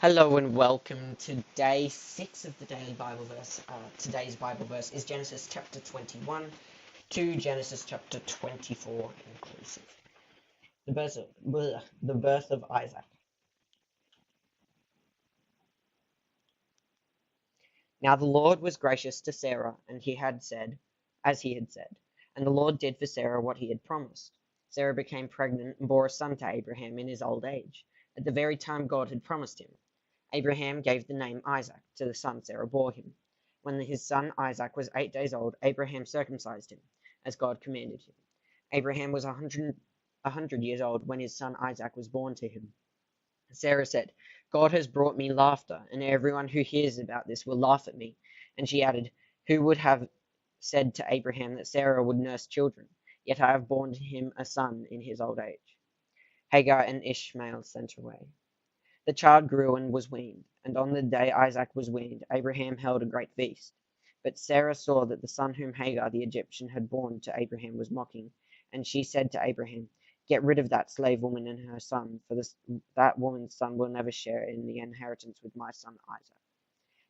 Hello and welcome to day 6 of the daily Bible verse. Today's Bible verse is Genesis chapter 21 to Genesis chapter 24 inclusive. The birth of Isaac. Now the Lord was gracious to Sarah, and he had said, as he had said, and the Lord did for Sarah what he had promised. Sarah became pregnant and bore a son to Abraham in his old age, at the very time God had promised him. Abraham gave the name Isaac to the son Sarah bore him. When his son Isaac was 8 days old, Abraham circumcised him, as God commanded him. Abraham was a hundred years old when his son Isaac was born to him. Sarah said, God has brought me laughter, and everyone who hears about this will laugh at me. And she added, Who would have said to Abraham that Sarah would nurse children? Yet I have borne him a son in his old age. Hagar and Ishmael sent away. The child grew and was weaned, and on the day Isaac was weaned, Abraham held a great feast. But Sarah saw that the son whom Hagar the Egyptian had borne to Abraham was mocking, and she said to Abraham, Get rid of that slave woman and her son, for that woman's son will never share in the inheritance with my son Isaac.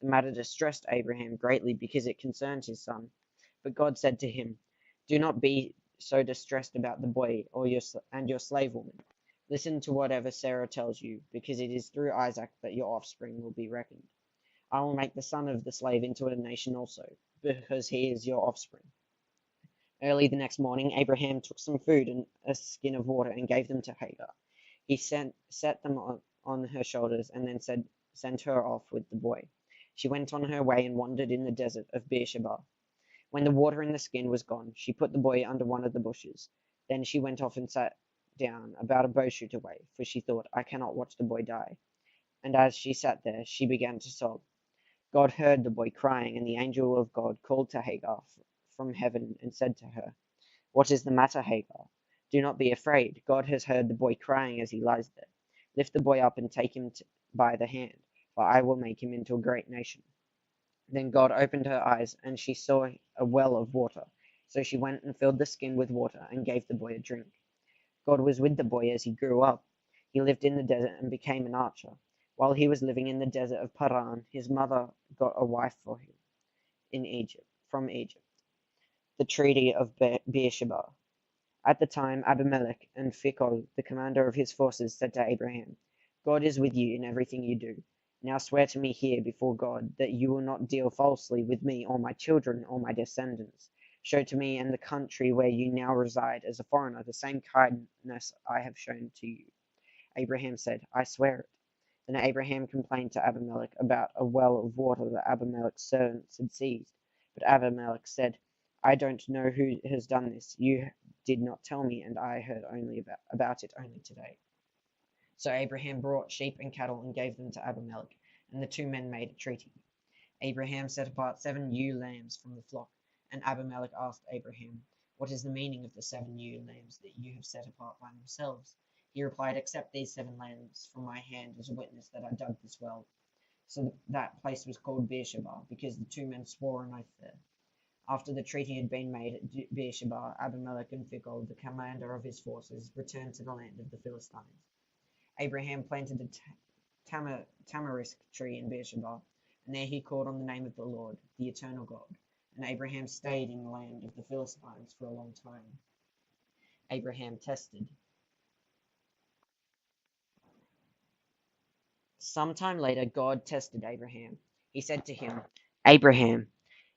The matter distressed Abraham greatly because it concerned his son. But God said to him, Do not be so distressed about the boy and your slave woman. Listen to whatever Sarah tells you, because it is through Isaac that your offspring will be reckoned. I will make the son of the slave into a nation also, because he is your offspring. Early the next morning, Abraham took some food and a skin of water and gave them to Hagar. He set them on her shoulders and then sent her off with the boy. She went on her way and wandered in the desert of Beersheba. When the water in the skin was gone, she put the boy under one of the bushes. Then she went off and sat down about a bowshoot away, for she thought, I cannot watch the boy die. And as she sat there, she began to sob. God heard the boy crying, and the angel of God called to Hagar from heaven and said to her, What is the matter, Hagar? Do not be afraid. God has heard the boy crying as he lies there. Lift the boy up and take him by the hand, for I will make him into a great nation. Then God opened her eyes, and she saw a well of water. So she went and filled the skin with water and gave the boy a drink. God was with the boy as he grew up. He lived in the desert and became an archer. While he was living in the desert of Paran, his mother got a wife for him from Egypt, the treaty of Beersheba. At the time, Abimelech and Phicol, the commander of his forces, said to Abraham, God is with you in everything you do. Now swear to me here before God that you will not deal falsely with me or my children or my descendants. Show to me and the country where you now reside as a foreigner the same kindness I have shown to you. Abraham said, I swear it. Then Abraham complained to Abimelech about a well of water that Abimelech's servants had seized. But Abimelech said, I don't know who has done this. You did not tell me, and I heard only about it only today. So Abraham brought sheep and cattle and gave them to Abimelech, and the two men made a treaty. Abraham set apart 7 ewe lambs from the flock, and Abimelech asked Abraham, What is the meaning of the 7 ewe lambs that you have set apart by themselves? He replied, Accept these 7 lambs from my hand as a witness that I dug this well. So that place was called Beersheba, because the two men swore an oath there. After the treaty had been made at Beersheba, Abimelech and Phicol, the commander of his forces, returned to the land of the Philistines. Abraham planted a tamarisk tree in Beersheba, and there he called on the name of the Lord, the eternal God. And Abraham stayed in the land of the Philistines for a long time. Abraham tested. Sometime later, God tested Abraham. He said to him, Abraham.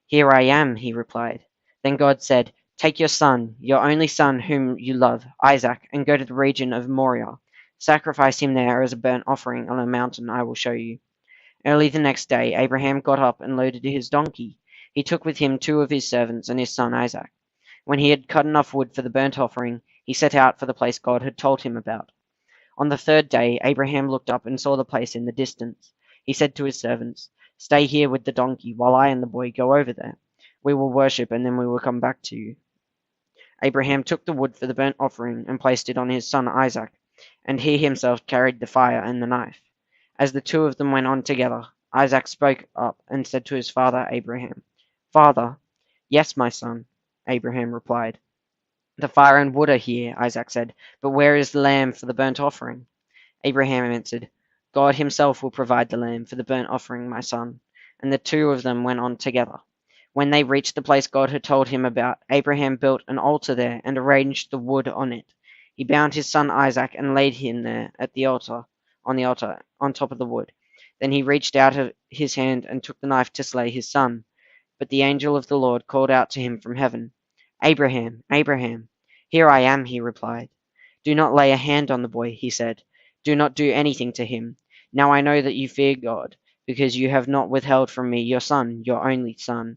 Here I am, he replied. Then God said, Take your son, your only son whom you love, Isaac, and go to the region of Moriah. Sacrifice him there as a burnt offering on a mountain I will show you. Early the next day, Abraham got up and loaded his donkey. He took with him 2 of his servants and his son Isaac. When he had cut enough wood for the burnt offering, he set out for the place God had told him about. On the 3rd day, Abraham looked up and saw the place in the distance. He said to his servants, Stay here with the donkey while I and the boy go over there. We will worship and then we will come back to you. Abraham took the wood for the burnt offering and placed it on his son Isaac, and he himself carried the fire and the knife. As the 2 of them went on together, Isaac spoke up and said to his father Abraham, Father. Yes, my son, Abraham replied. The fire and wood are here, Isaac said, but where is the lamb for the burnt offering? Abraham answered, God himself will provide the lamb for the burnt offering, my son." And the two of them went on together. When they reached the place God had told him about, Abraham built an altar there and arranged the wood on it. He bound his son Isaac and laid him there at the altar, on top of the wood. Then he reached out his hand and took the knife to slay his son. But the angel of the Lord called out to him from heaven, "Abraham, Abraham." "Here I am," he replied. "Do not lay a hand on the boy," he said. "Do not do anything to him. Now I know that you fear God, because you have not withheld from me your son, your only son."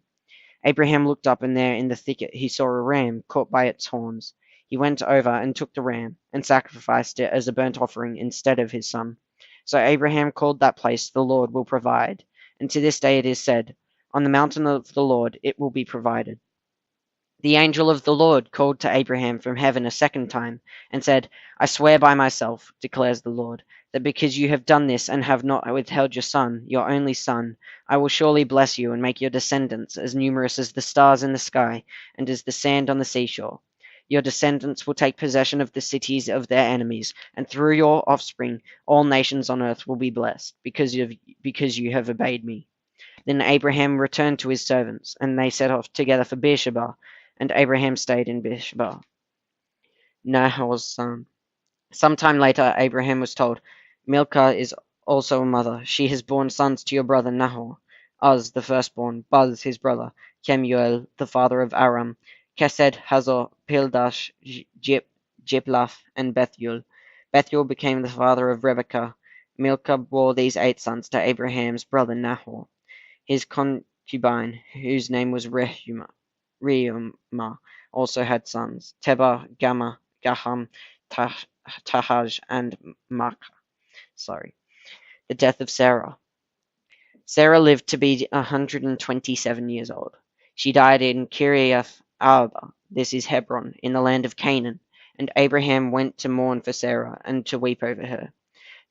Abraham looked up, and there in the thicket he saw a ram caught by its horns. He went over and took the ram, and sacrificed it as a burnt offering instead of his son. So Abraham called that place, "The Lord will provide." And to this day it is said, "On the mountain of the Lord it will be provided." The angel of the Lord called to Abraham from heaven a second time, and said, "I swear by myself, declares the Lord, that because you have done this and have not withheld your son, your only son, I will surely bless you and make your descendants as numerous as the stars in the sky and as the sand on the seashore. Your descendants will take possession of the cities of their enemies, and through your offspring all nations on earth will be blessed, because you have obeyed me." Then Abraham returned to his servants, and they set off together for Beersheba, and Abraham stayed in Beersheba. Nahor's son. Some time later Abraham was told, "Milcah is also a mother. She has borne sons to your brother Nahor: Uz the firstborn, Buz his brother, Kemuel the father of Aram, Kesed, Hazor, Pildash, Jiphlaph, and Bethuel. Bethuel became the father of Rebekah. Milcah bore these 8 sons to Abraham's brother Nahor. His concubine, whose name was Reumah, also had sons: Tebah, Gaham, Tahaj, and Maachah. The death of Sarah. Sarah lived to be 127 years old. She died in Kiriath Arba, this is Hebron, in the land of Canaan. And Abraham went to mourn for Sarah and to weep over her.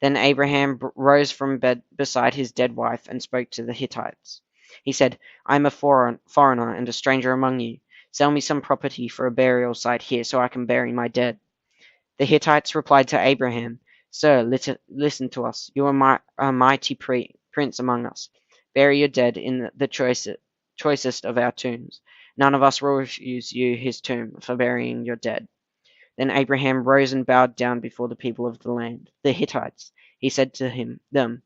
Then Abraham rose from bed beside his dead wife and spoke to the Hittites. He said, "I am a foreigner and a stranger among you. Sell me some property for a burial site here so I can bury my dead." The Hittites replied to Abraham, "Sir, listen to us. You are a mighty prince among us. Bury your dead in the choicest of our tombs. None of us will refuse you his tomb for burying your dead." Then Abraham rose and bowed down before the people of the land, the Hittites. He said to them,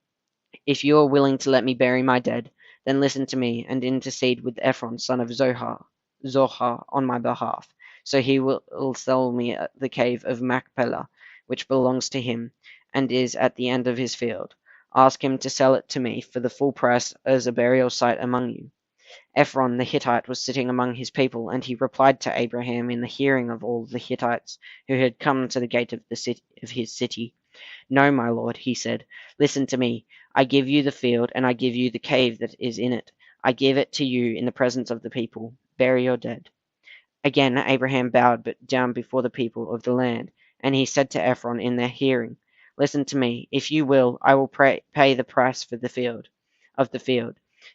"If you are willing to let me bury my dead, then listen to me and intercede with Ephron, son of Zohar, on my behalf. So he will sell me the cave of Machpelah, which belongs to him, and is at the end of his field. Ask him to sell it to me for the full price as a burial site among you." Ephron the Hittite was sitting among his people, and he replied to Abraham in the hearing of all the Hittites who had come to the gate of his city. "No, my lord," he said, "listen to me. I give you the field, and I give you the cave that is in it. I give it to you in the presence of the people. Bury your dead." Again Abraham bowed down before the people of the land, and he said to Ephron in their hearing, "Listen to me. If you will, I will pay the price for the field.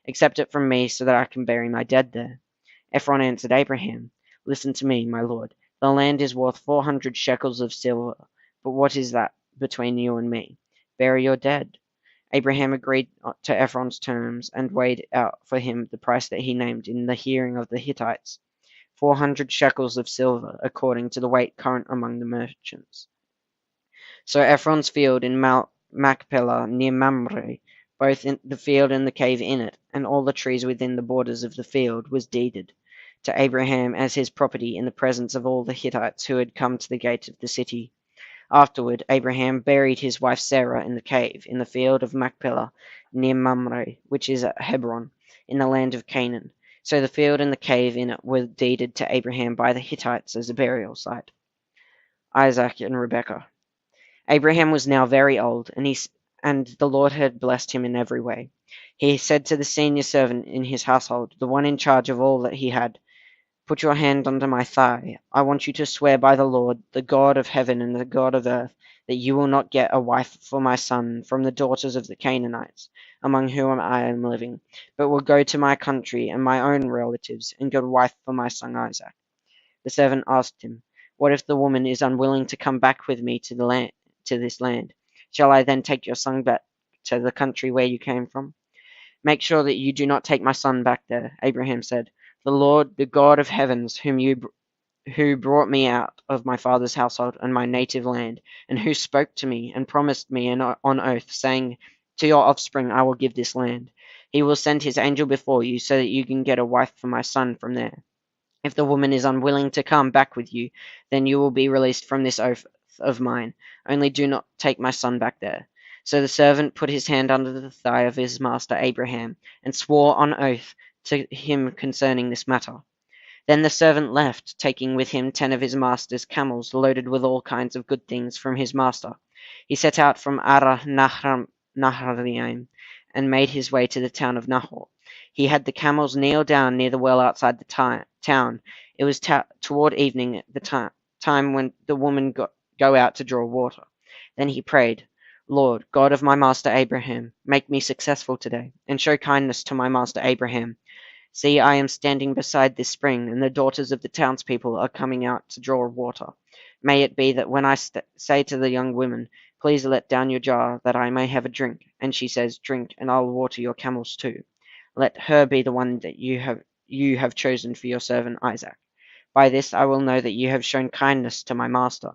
Accept it from me so that I can bury my dead there." Ephron answered Abraham, "Listen to me, my lord. The land is worth 400 shekels of silver, but what is that between you and me? Bury your dead." Abraham agreed to Ephron's terms and weighed out for him the price that he named in the hearing of the Hittites, 400 shekels of silver, according to the weight current among the merchants. So Ephron's field in Machpelah near Mamre, both in the field and the cave in it, and all the trees within the borders of the field, was deeded to Abraham as his property in the presence of all the Hittites who had come to the gate of the city. Afterward, Abraham buried his wife Sarah in the cave in the field of Machpelah near Mamre, which is at Hebron, in the land of Canaan. So the field and the cave in it were deeded to Abraham by the Hittites as a burial site. Isaac and Rebekah. Abraham was now very old, and the Lord had blessed him in every way. He said to the senior servant in his household, the one in charge of all that he had, "Put your hand under my thigh. I want you to swear by the Lord, the God of heaven and the God of earth, that you will not get a wife for my son from the daughters of the Canaanites, among whom I am living, but will go to my country and my own relatives and get a wife for my son Isaac." The servant asked him, "What if the woman is unwilling to come back with me to this land? Shall I then take your son to the country where you came from. Make sure that you do not take my son back there, Abraham said. The Lord, the God of heavens, who brought me out of my father's household and my native land, and who spoke to me and promised me on oath, saying, to your offspring I will give this land. He will send his angel before you so that you can get a wife for my son from there. If the woman is unwilling to come back with you, then you will be released from this oath of mine. Only do not take my son back there. So the servant put his hand under the thigh of his master Abraham, and swore on oath to him concerning this matter. Then the servant left, taking with him 10 of his master's camels loaded with all kinds of good things from his master. He set out from Naharaim and made his way to the town of Nahor. He had the camels kneel down near the well outside the town. It was toward evening, the time when the woman go out to draw water. Then he prayed, Lord, God of my master Abraham, make me successful today, and show kindness to my master Abraham. See, I am standing beside this spring, and the daughters of the townspeople are coming out to draw water. May it be that when I say to the young women, please let down your jar, that I may have a drink, and she says, drink, and I'll water your camels too. Let her be the one that you have chosen for your servant Isaac. By this I will know that you have shown kindness to my master.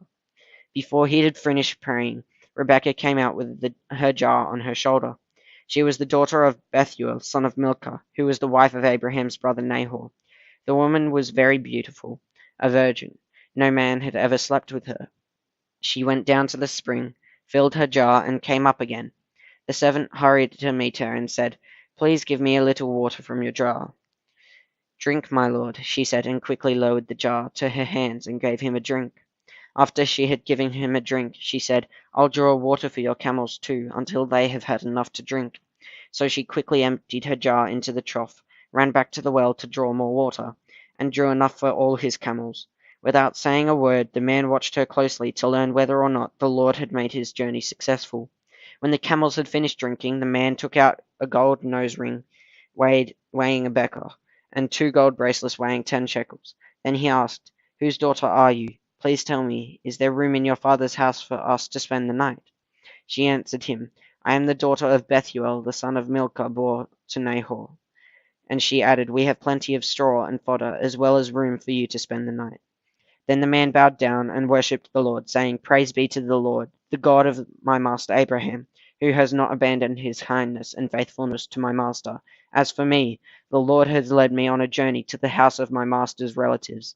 Before he had finished praying, Rebekah came out with her jar on her shoulder. She was the daughter of Bethuel, son of Milcah, who was the wife of Abraham's brother Nahor. The woman was very beautiful, a virgin. No man had ever slept with her. She went down to the spring, filled her jar, and came up again. The servant hurried to meet her and said, please give me a little water from your jar. Drink, my lord, she said, and quickly lowered the jar to her hands and gave him a drink. After she had given him a drink, she said, I'll draw water for your camels too, until they have had enough to drink. So she quickly emptied her jar into the trough, ran back to the well to draw more water, and drew enough for all his camels. Without saying a word, the man watched her closely to learn whether or not the Lord had made his journey successful. When the camels had finished drinking, the man took out a gold nose ring weighing a becker, and 2 gold bracelets weighing 10 shekels. Then he asked, whose daughter are you? Please tell me, is there room in your father's house for us to spend the night? She answered him, I am the daughter of Bethuel, the son of Milcah, bore to Nahor. And she added, we have plenty of straw and fodder, as well as room for you to spend the night. Then the man bowed down and worshipped the Lord, saying, praise be to the Lord, the God of my master Abraham, who has not abandoned his kindness and faithfulness to my master. As for me, the Lord has led me on a journey to the house of my master's relatives.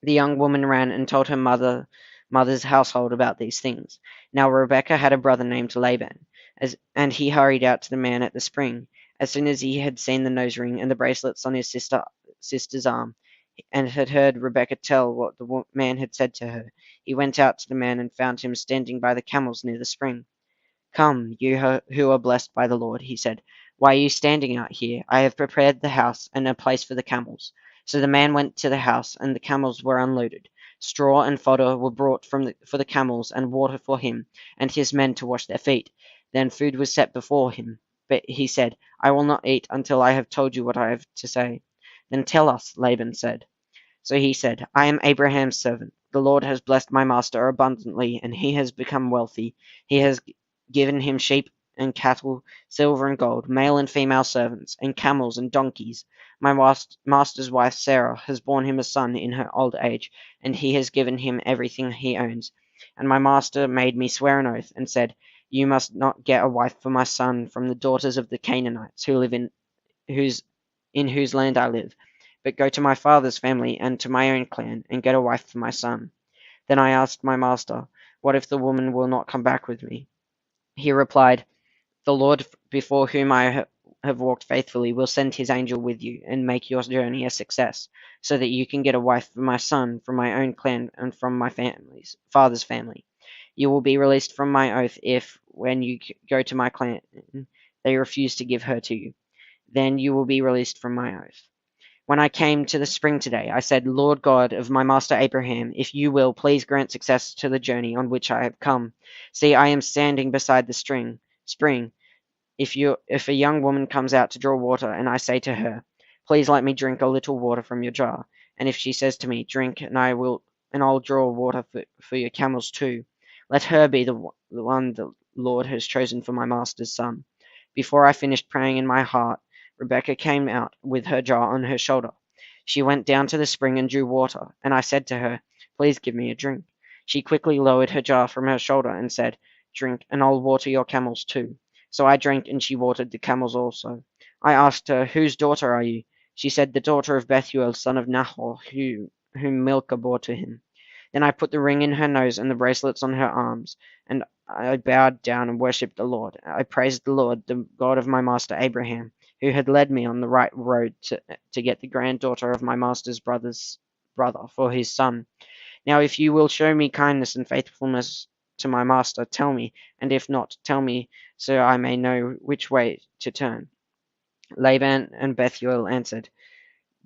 The young woman ran and told her mother's household about these things. Now Rebekah had a brother named Laban, and he hurried out to the man at the spring. As soon as he had seen the nose ring and the bracelets on his sister's arm, and had heard Rebekah tell what the man had said to her, he went out to the man and found him standing by the camels near the spring. Come, you who are blessed by the Lord, he said. Why are you standing out here? I have prepared the house and a place for the camels. So the man went to the house, and the camels were unloaded. Straw and fodder were brought for the camels, and water for him and his men to wash their feet. Then food was set before him. But he said, I will not eat until I have told you what I have to say. Then tell us, Laban said. So he said, I am Abraham's servant. The Lord has blessed my master abundantly, and he has become wealthy. He has given him sheep and cattle, silver and gold, male and female servants, and camels and donkeys. My master's wife Sarah has borne him a son in her old age, and he has given him everything he owns. And my master made me swear an oath, and said, you must not get a wife for my son from the daughters of the Canaanites who live in whose land I live, but go to my father's family and to my own clan, and get a wife for my son. Then I asked my master, what if the woman will not come back with me? He replied, the Lord before whom I have walked faithfully will send his angel with you and make your journey a success, so that you can get a wife for my son from my own clan and from my father's family. You will be released from my oath if, when you go to my clan, they refuse to give her to you. Then you will be released from my oath. When I came to the spring today, I said, Lord God of my master Abraham, if you will, please grant success to the journey on which I have come. See, I am standing beside the spring. If a young woman comes out to draw water, and I say to her, please let me drink a little water from your jar, and if she says to me, drink, and I'll draw water for your camels too, let her be the one Lord has chosen for my master's son." Before I finished praying in my heart, Rebekah came out with her jar on her shoulder. She went down to the spring and drew water, and I said to her, "Please give me a drink." She quickly lowered her jar from her shoulder and said, "Drink, and I'll water your camels too." So I drank, and she watered the camels also. I asked her, "Whose daughter are you?" She said, "The daughter of Bethuel, son of Nahor, whom Milcah bore to him." Then I put the ring in her nose and the bracelets on her arms, and I bowed down and worshipped the Lord. I praised the Lord, the God of my master Abraham, who had led me on the right road to get the granddaughter of my master's brother for his son. Now if you will show me kindness and faithfulness to my master, tell me, and if not, tell me, so I may know which way to turn." Laban and Bethuel answered,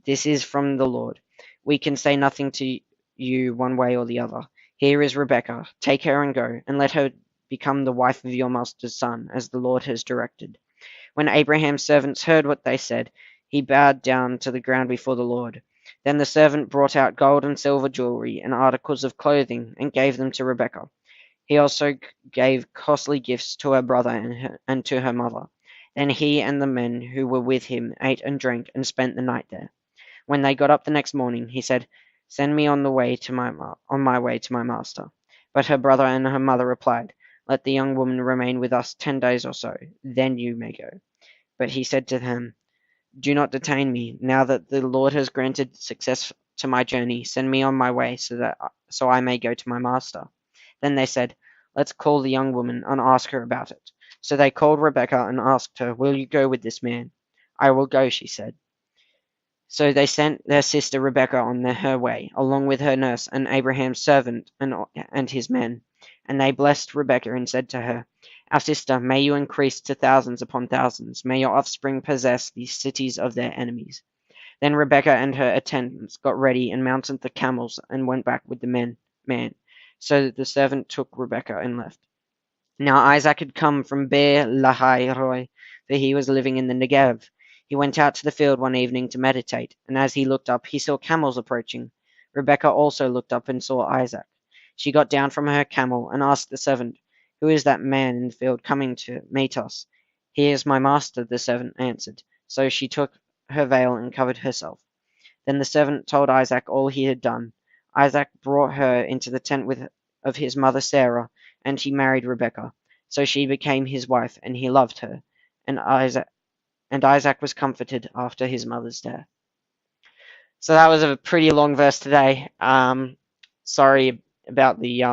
"This is from the Lord. We can say nothing to you one way or the other. Here is Rebekah. Take her and go, and let her become the wife of your master's son, as the Lord has directed." When Abraham's servants heard what they said, he bowed down to the ground before the Lord. Then the servant brought out gold and silver jewelry and articles of clothing and gave them to Rebekah. He also gave costly gifts to her brother and to her mother. Then he and the men who were with him ate and drank and spent the night there. When they got up the next morning, he said, "Send me on my way to my master." But her brother and her mother replied, "Let the young woman remain with us 10 days or so, then you may go." But he said to them, "Do not detain me. Now that the Lord has granted success to my journey, send me on my way so I may go to my master." Then they said, "Let's call the young woman and ask her about it." So they called Rebekah and asked her, "Will you go with this man?" "I will go," she said. So they sent their sister Rebekah on her way, along with her nurse and Abraham's servant and his men. And they blessed Rebekah and said to her, "Our sister, may you increase to thousands upon thousands. May your offspring possess the cities of their enemies." Then Rebekah and her attendants got ready and mounted the camels and went back with the man. So the servant took Rebekah and left. Now Isaac had come from Beer Lahai Roi, for he was living in the Negev. He went out to the field one evening to meditate, and as he looked up, he saw camels approaching. Rebekah also looked up and saw Isaac. She got down from her camel and asked the servant, "Who is that man in the field coming to meet us?" "He is my master," the servant answered. So she took her veil and covered herself. Then the servant told Isaac all he had done. Isaac brought her into the tent of his mother Sarah, and he married Rebekah. So she became his wife, and he loved her. And Isaac was comforted after his mother's death. So that was a pretty long verse today. Sorry about the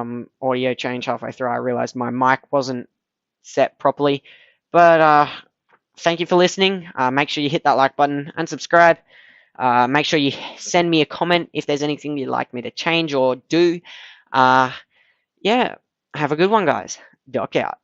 audio change halfway through. I realized my mic wasn't set properly. But thank you for listening. Make sure you hit that like button and subscribe. Make sure you send me a comment if there's anything you'd like me to change or do. Yeah, have a good one, guys. Doc out.